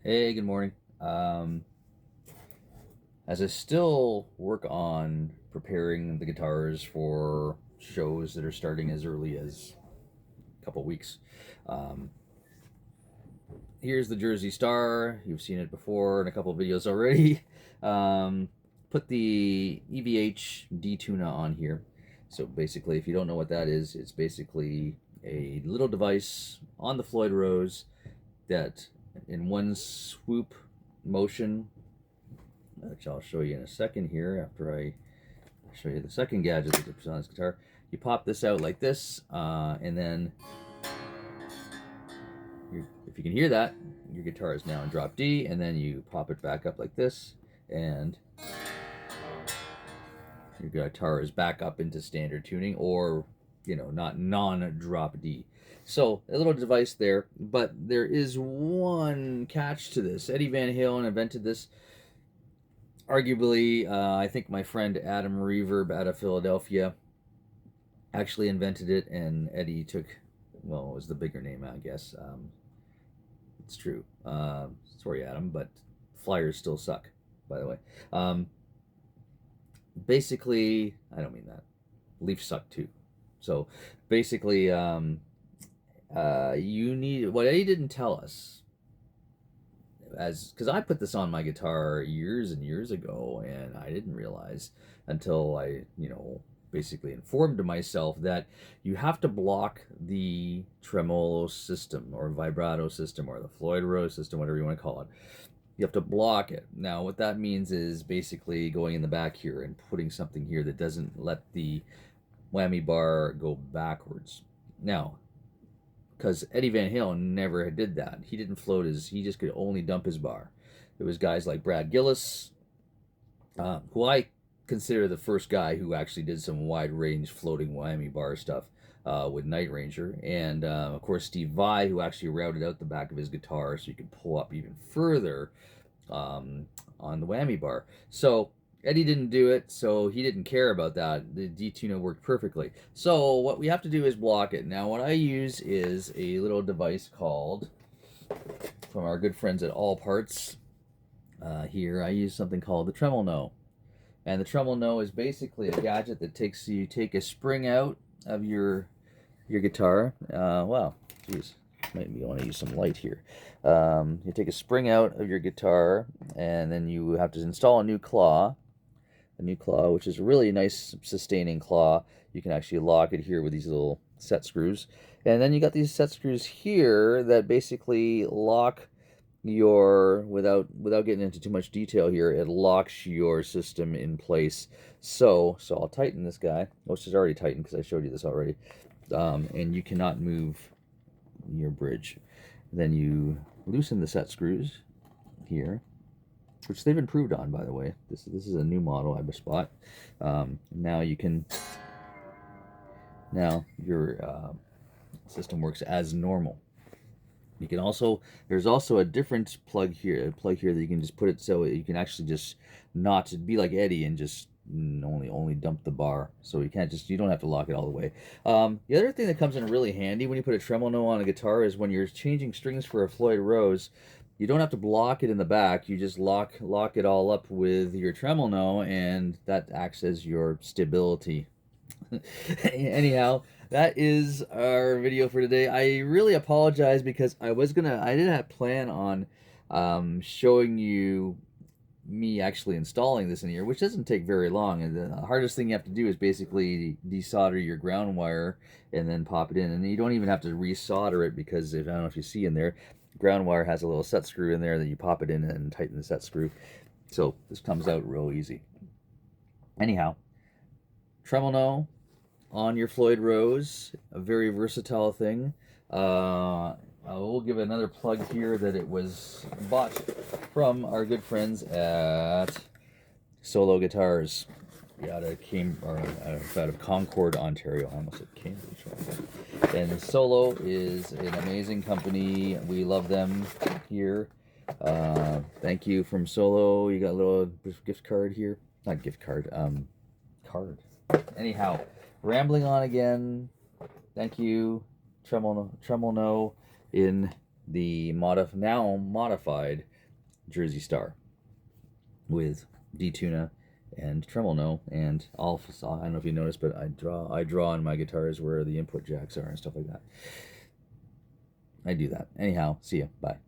Hey, good morning. Um, as I still work on preparing the guitars for shows that are starting as early as a couple weeks, um, here's the Jersey Star. You've seen it before in a couple videos already. Um, put the EVH D-Tuna on here. So basically, if you don't know what that is, it's basically a little device on the Floyd Rose that in one swoop motion, which I'll show you in a second here after I show you the second gadget that goes on this guitar. You pop this out like this, and then if you can hear that, your guitar is now in drop D, and then you pop it back up like this, and your guitar is back up into standard tuning, or not non-drop D. So a little device there, but there is one catch to this. Eddie Van Halen invented this. Arguably, I think my friend Adam Reverb out of Philadelphia actually invented it, and Eddie took, well, it was the bigger name, I guess. It's true. Sorry, Adam, but Flyers still suck, by the way. Basically, I don't mean that. Leafs suck too. So basically, you need, what Eddie didn't tell us, because I put this on my guitar years and years ago, and I didn't realize until I, basically informed myself that you have to block the tremolo system or vibrato system or the Floyd Rose system, whatever you want to call it. You have to block it. Now, what that means is basically going in the back here and putting something here that doesn't let the whammy bar go backwards. Now, because Eddie Van Halen never did that. He didn't float he just could only dump his bar. There was guys like Brad Gillis, who I consider the first guy who actually did some wide range floating whammy bar stuff with Night Ranger, and of course Steve Vai, who actually routed out the back of his guitar so you could pull up even further on the whammy bar. So Eddie didn't do it, so he didn't care about that. The D-Tuna worked perfectly. So what we have to do is block it. Now what I use is a little device called, from our good friends at All Parts, here I use something called the Tremel. And the Tremel is basically a gadget that take a spring out of your guitar. Wow, geez, might be want to use some light here. You take a spring out of your guitar, and then you have to install a new claw, which is a really nice sustaining claw. You can actually lock it here with these little set screws, and then you got these set screws here that basically lock without getting into too much detail here, it locks your system in place. So I'll tighten this guy, which is already tightened because I showed you this already, and you cannot move your bridge. Then you loosen the set screws here, which they've improved on, by the way. This is a new model I just bought. Now your system works as normal. You can also, there's also a different plug here that you can just put it so you can actually just not be like Eddie and just only dump the bar. So you don't have to lock it all the way. The other thing that comes in really handy when you put a tremolo on a guitar is when you're changing strings for a Floyd Rose, you don't have to block it in the back. You just lock it all up with your tremolo, and that acts as your stability. Anyhow, that is our video for today. I really apologize because I didn't have plan on showing you me actually installing this in here, which doesn't take very long. And the hardest thing you have to do is basically desolder your ground wire and then pop it in. And you don't even have to resolder it, because I don't know if you see in there, ground wire has a little set screw in there that you pop it in and tighten the set screw. So this comes out real easy. Anyhow, tremolo on your Floyd Rose, a very versatile thing. I will give another plug here that it was bought from our good friends at Solo Guitars out of Concord, Ontario. I almost said Cambridge. Right? And Solo is an amazing company. We love them here. Thank you from Solo. You got a little gift card here. Not gift card, card. Anyhow, rambling on again. Thank you, Tremel in the now modified Jersey Star with D tuna and tremolo, and I don't know if you noticed, but I draw on my guitars where the input jacks are and stuff like that. I do that. Anyhow, see ya. Bye.